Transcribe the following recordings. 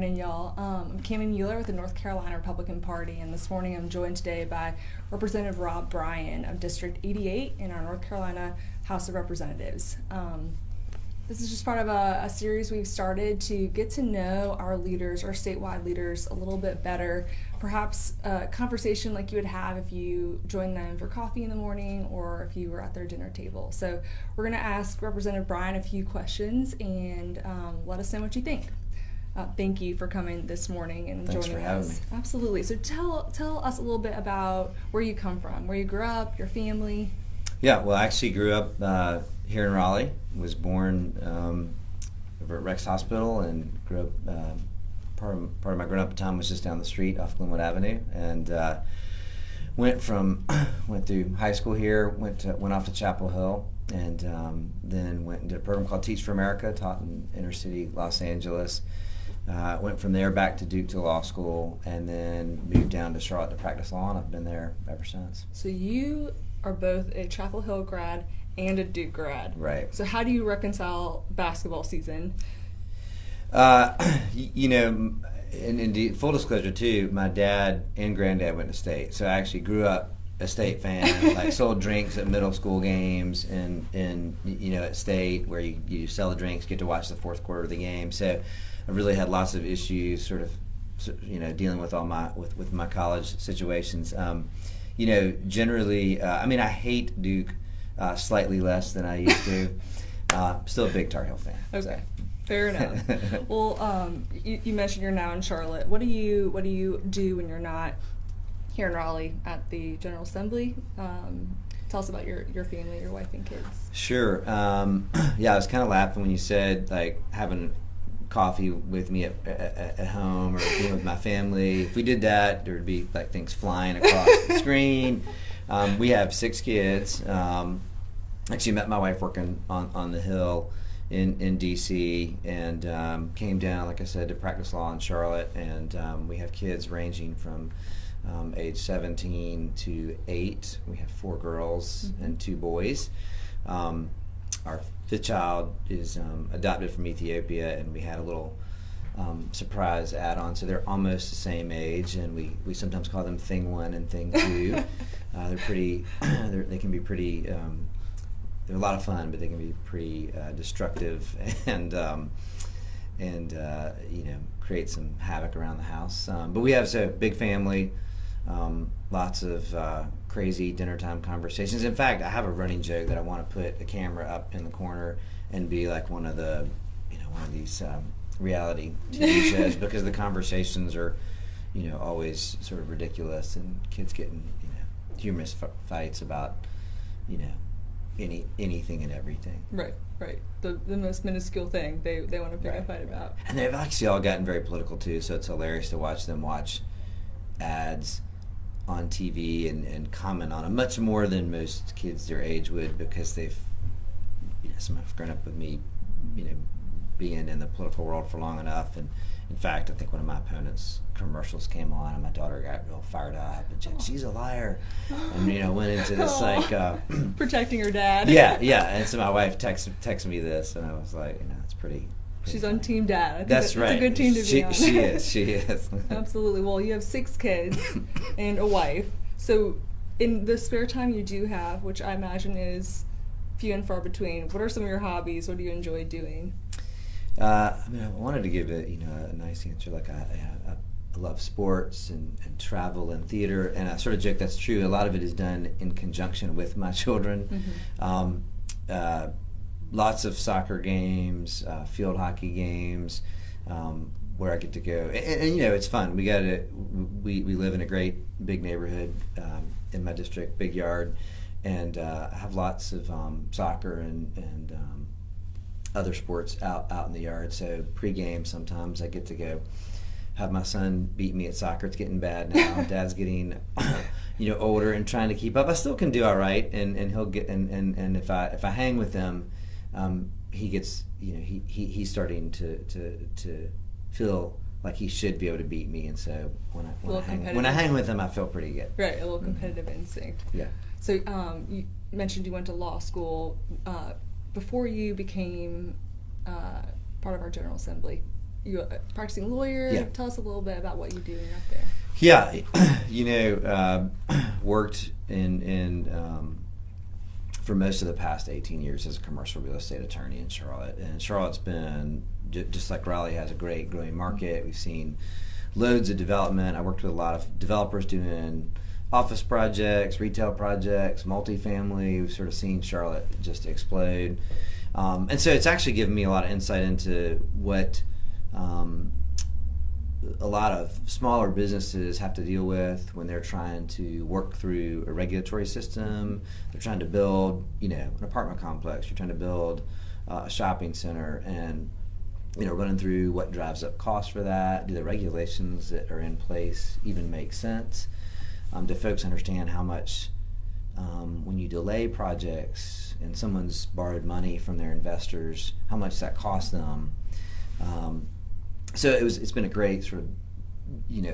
morning, y'all. I'm Cammie Mueller with the North Carolina Republican Party, and this morning I'm joined today by Representative Bryan of District 88 in our North Carolina House of Representatives. This is just part of a series we've started to get to know our leaders, our statewide leaders, a little bit better. Perhaps a conversation like you would have if you joined them for coffee in the morning or if you were at their dinner table. So we're going to ask Representative Bryan a few questions and let us know what you think. Thank you for coming this morning and Thanks joining for having us. me. Absolutely. So tell us a little bit about where you come from, where you grew up, your family. Yeah, well, I actually grew up here in Raleigh. Was born over at Rex Hospital and grew up. Part of my grown-up time was just down the street off Glenwood Avenue, and went through high school here. Went off to Chapel Hill, and then went and did a program called Teach for America. Taught in inner city Los Angeles. Went from there back to Duke to law school, and then moved down to Charlotte to practice law, and I've been there ever since. So you are both a Chapel Hill grad and a Duke grad. Right. So how do you reconcile basketball season? You know, and full disclosure too, my dad and granddad went to state, so I actually grew up a state fan. Like sold drinks at middle school games and you know at state where you sell the drinks, get to watch the fourth quarter of the game. So I really had lots of issues, sort of, you know, dealing with all with my college situations. You know, generally, I mean, I hate Duke slightly less than I used to. Still a big Tar Heel fan. Okay. So. Fair enough. Well, you mentioned you're now in Charlotte. What do you do when you're not here in Raleigh at the General Assembly? Tell us about your family, your wife and kids. Sure. Yeah, I was kind of laughing when you said like having coffee with me at home or being with my family. If we did that, there would be like things flying across the screen. We have 6 kids. Actually met my wife working on the Hill in DC, and came down, like I said, to practice law in Charlotte, and we have kids ranging from age 17 to 8. We have 4 girls and 2 boys. Our 5th child is adopted from Ethiopia, and we had a little surprise add-on, so they're almost the same age, and we sometimes call them Thing 1 and Thing 2. They're pretty, they can be pretty, they're a lot of fun, but they can be pretty destructive and you know, create some havoc around the house. But we have a big family, lots of crazy dinner time conversations. In fact, I have a running joke that I want to put a camera up in the corner and be like one of these reality TV shows because the conversations are, you know, always sort of ridiculous, and kids getting, you know, humorous fights about, you know, anything and everything. Right. The most minuscule thing they want to pick a fight about. And they've actually all gotten very political too, so it's hilarious to watch them watch ads on TV and comment on them much more than most kids their age would, because they've, you know, some have grown up with me, you know, being in the political world for long enough. And in fact, I think one of my opponent's commercials came on, and my daughter got real fired up and said, "She's a liar," and you know, went into this like protecting her dad. Yeah. And so my wife texted me this, and I was like, you know, it's pretty. She's funny. on Team Dad. I think That's right. It's a good team to be on. She is. Absolutely. Well, you have 6 kids and a wife. So in the spare time you do have, which I imagine is few and far between, what are some of your hobbies? What do you enjoy doing? I mean, I wanted to give it, you know, a nice answer. Like I love sports and travel and theater, and I sort of joke that's true. A lot of it is done in conjunction with my children. Lots of soccer games, field hockey games, where I get to go, and you know, it's fun. We live in a great big neighborhood in my district, big yard, and I have lots of soccer and other sports out in the yard. So pre-game, sometimes I get to go have my son beat me at soccer. It's getting bad now. Dad's getting you know, older and trying to keep up. I still can do all right, and he'll get and if I hang with him, he gets, you know, he's starting to feel like he should be able to beat me, and so when I hang with him, I feel pretty good. Right, a little competitive instinct. Yeah. So you mentioned you went to law school before you became part of our General Assembly. you a practicing lawyer? Yeah. Tell us a little bit about what you do when you're up there. Yeah, worked in for most of the past 18 years as a commercial real estate attorney in Charlotte. And Charlotte's been, just like Raleigh has a great growing market. We've seen loads of development. I worked with a lot of developers doing office projects, retail projects, multifamily. We've sort of seen Charlotte just explode. And so it's actually given me a lot of insight into what a lot of smaller businesses have to deal with when they're trying to work through a regulatory system. They're trying to build, an apartment complex. You're trying to build a shopping center, and running through what drives up costs for that. Do the regulations that are in place even make sense? Do folks understand how much when you delay projects and someone's borrowed money from their investors, how much that costs them? So it's been a great sort of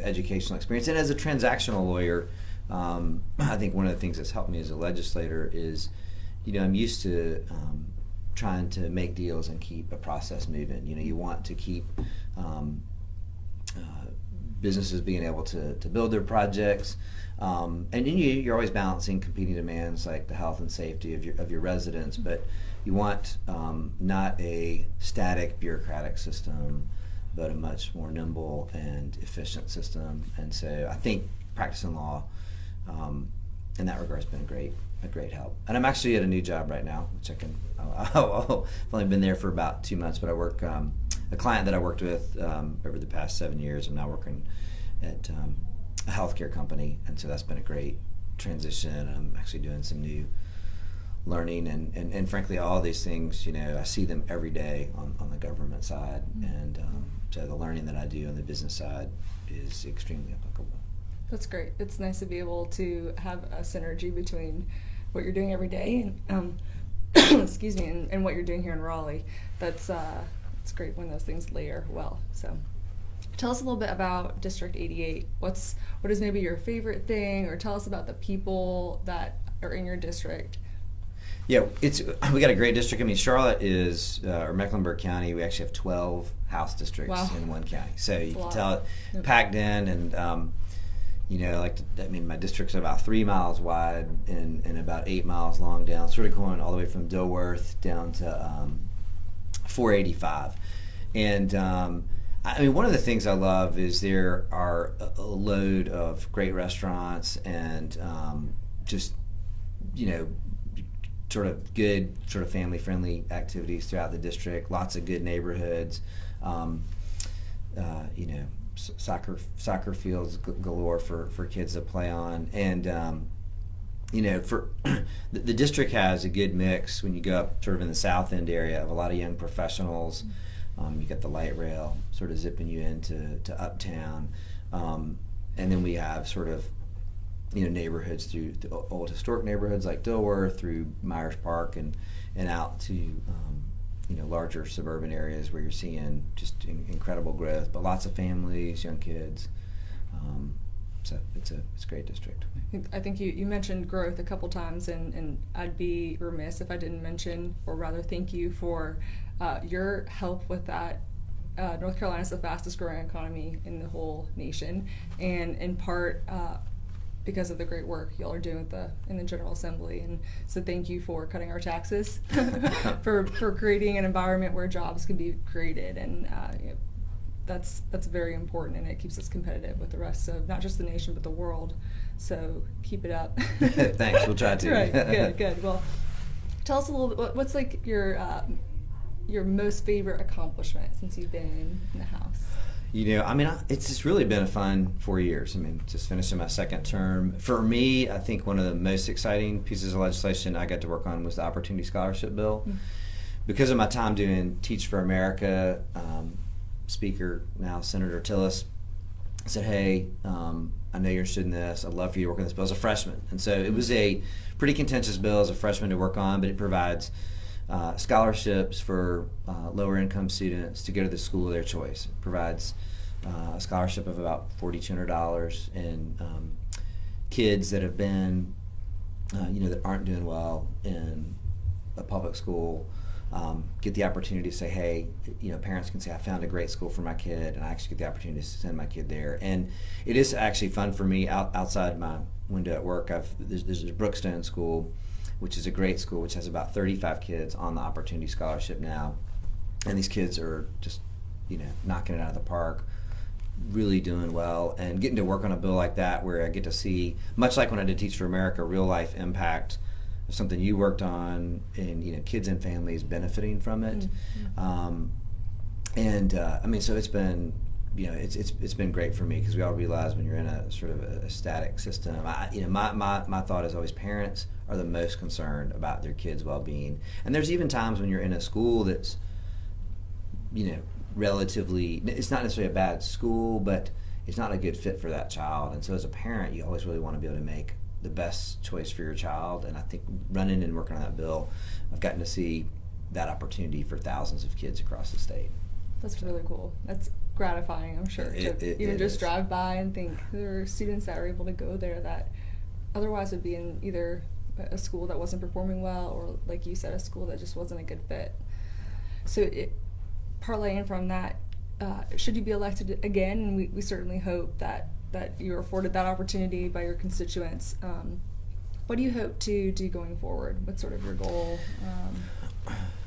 educational experience. And as a transactional lawyer, I think one of the things that's helped me as a legislator is I'm used to trying to make deals and keep a process moving. You want to keep businesses being able to build their projects, and then you're always balancing competing demands like the health and safety of your residents, but you want not a static bureaucratic system, but a much more nimble and efficient system. And so I think practicing law in that regard has been a great help. And I'm actually at a new job right now, which I've only been there for about 2 months, but I work, a client that I worked with over the past 7 years, I'm now working at a healthcare company, and so that's been a great transition. I'm actually doing some new learning, and frankly, all these things, I see them every day on the government side, and so the learning that I do on the business side is extremely applicable. That's great. It's nice to be able to have a synergy between what you're doing every day and excuse me, and what you're doing here in Raleigh. It's great when those things layer well. So tell us a little bit about District 88. What is maybe your favorite thing, or tell us about the people that are in your district. Yeah, we got a great district. I mean, Charlotte is, or Mecklenburg County, we actually have 12 House districts in one county. So you can tell it packed in, and my district's about 3 miles wide and about 8 miles long down, sort of going all the way from Dilworth down to 485. And one of the things I love is there are a load of great restaurants and just, sort of good, sort of family-friendly activities throughout the district. Lots of good neighborhoods. Soccer fields galore for kids to play on, and for the district has a good mix when you go up sort of in the south end area of a lot of young professionals. You got the light rail sort of zipping you into uptown, and then we have sort of neighborhoods through the old historic neighborhoods like Dilworth, through Myers Park, and out to larger suburban areas where you're seeing just incredible growth, but lots of families, young kids. So it's a great district. I think you mentioned growth a couple times, and I'd be remiss if I didn't mention, or rather thank you for your help with that. North Carolina is the fastest growing economy in the whole nation, and in part because of the great work y'all are doing in the General Assembly. And so thank you for cutting our taxes, for creating an environment where jobs can be created, and that's very important, and it keeps us competitive with the rest of not just the nation but the world. So keep it up. Thanks, we'll try to. Right, good. Well, tell us a little bit, what's like your most favorite accomplishment since you've been in the House? It's just really been a fun 4 years. Just finishing my second term. For me, I think one of the most exciting pieces of legislation I got to work on was the Opportunity Scholarship Bill. Mm-hmm. Because of my time doing Teach for America, Speaker, now Senator Tillis, said, hey, I know you're interested in this. I'd love for you to work on this bill as a freshman. And so it was a pretty contentious bill as a freshman to work on, but it provides scholarships for lower income students to go to the school of their choice. It provides a scholarship of about $4,200, and kids that have been, that aren't doing well in a public school get the opportunity to say, hey, parents can say, I found a great school for my kid, and I actually get the opportunity to send my kid there. And it is actually fun for me outside my window at work. There's a Brookstone school, which is a great school, which has about 35 kids on the Opportunity Scholarship now. And these kids are just, knocking it out of the park, really doing well, and getting to work on a bill like that where I get to see, much like when I did Teach for America, real life impact of something you worked on, and kids and families benefiting from it. Mm-hmm. So it's been, it's been great for me, because we all realize when you're in a sort of a static system, my thought is always parents are the most concerned about their kids' well-being. And there's even times when you're in a school that's, relatively, it's not necessarily a bad school, but it's not a good fit for that child. And so as a parent, you always really want to be able to make the best choice for your child. And I think running and working on that bill, I've gotten to see that opportunity for thousands of kids across the state. That's really cool. That's gratifying, I'm sure, to even just drive by and think there are students that are able to go there that otherwise would be in either a school that wasn't performing well, or, like you said, a school that just wasn't a good fit. So parlaying from that, should you be elected again, and we certainly hope that you're afforded that opportunity by your constituents, what do you hope to do going forward? What's sort of your goal?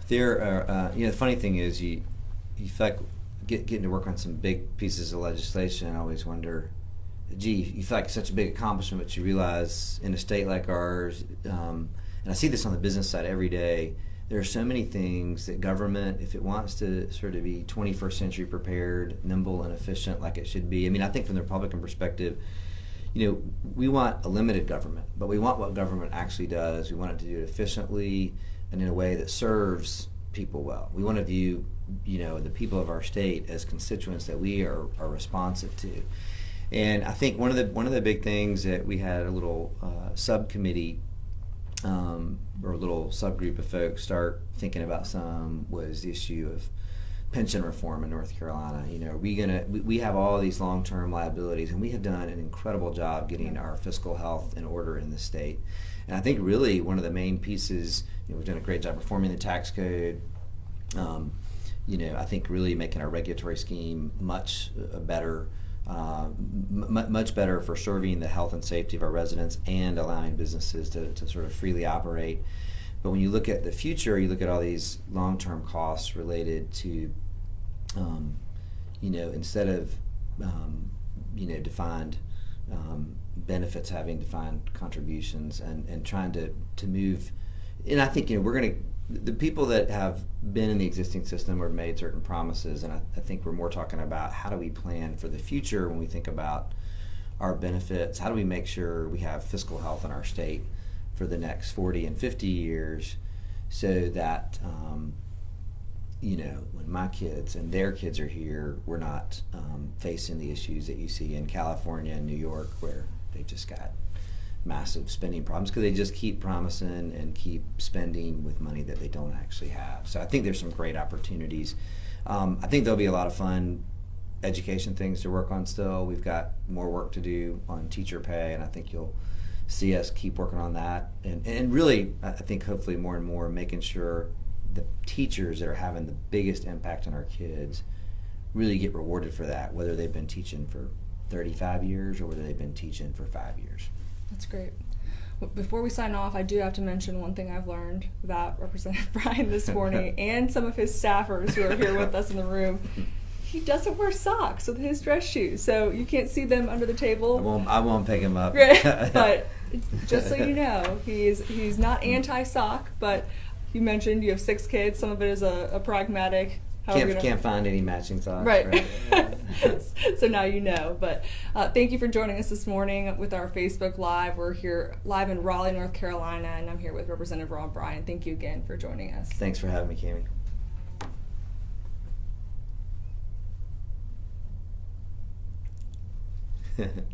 There are, the funny thing is, you feel like getting to work on some big pieces of legislation. I always wonder, you feel like such a big accomplishment, but you realize in a state like ours, and I see this on the business side every day, there are so many things that government, if it wants to sort of be 21st century prepared, nimble and efficient like it should be. I mean, I think from the Republican perspective, we want a limited government, but we want what government actually does. We want it to do it efficiently and in a way that serves people well. We want to view, the people of our state as constituents that we are responsive to. And I think one of the big things that we had a little subcommittee or a little subgroup of folks start thinking about was the issue of pension reform in North Carolina. We have all these long-term liabilities, and we have done an incredible job getting our fiscal health in order in the state. And I think really one of the main pieces, we've done a great job reforming the tax code. I think really making our regulatory scheme much better. Much better for serving the health and safety of our residents and allowing businesses to sort of freely operate. But when you look at the future, you look at all these long-term costs related to, instead of, defined benefits having defined contributions, and trying to move. And I think, the people that have been in the existing system or made certain promises, and I think we're more talking about how do we plan for the future when we think about our benefits. How do we make sure we have fiscal health in our state for the next 40 and 50 years, so that when my kids and their kids are here, we're not facing the issues that you see in California and New York, where they just got massive spending problems because they just keep promising and keep spending with money that they don't actually have. So I think there's some great opportunities. I think there'll be a lot of fun education things to work on still. We've got more work to do on teacher pay, and I think you'll see us keep working on that. And really, I think hopefully more and more making sure the teachers that are having the biggest impact on our kids really get rewarded for that, whether they've been teaching for 35 years or whether they've been teaching for 5 years. That's great. Before we sign off, I do have to mention one thing I've learned about Representative Bryan this morning and some of his staffers who are here with us in the room. He doesn't wear socks with his dress shoes, so you can't see them under the table. I won't pick him up. Right. But just so you know, he's not anti-sock, but you mentioned you have 6 kids. Some of it is a pragmatic. Can't find any matching socks. Right. So now you know. But thank you for joining us this morning with our Facebook Live. We're here live in Raleigh, North Carolina, and I'm here with Representative Rob Bryan. Thank you again for joining us. Thanks for having me, Cami.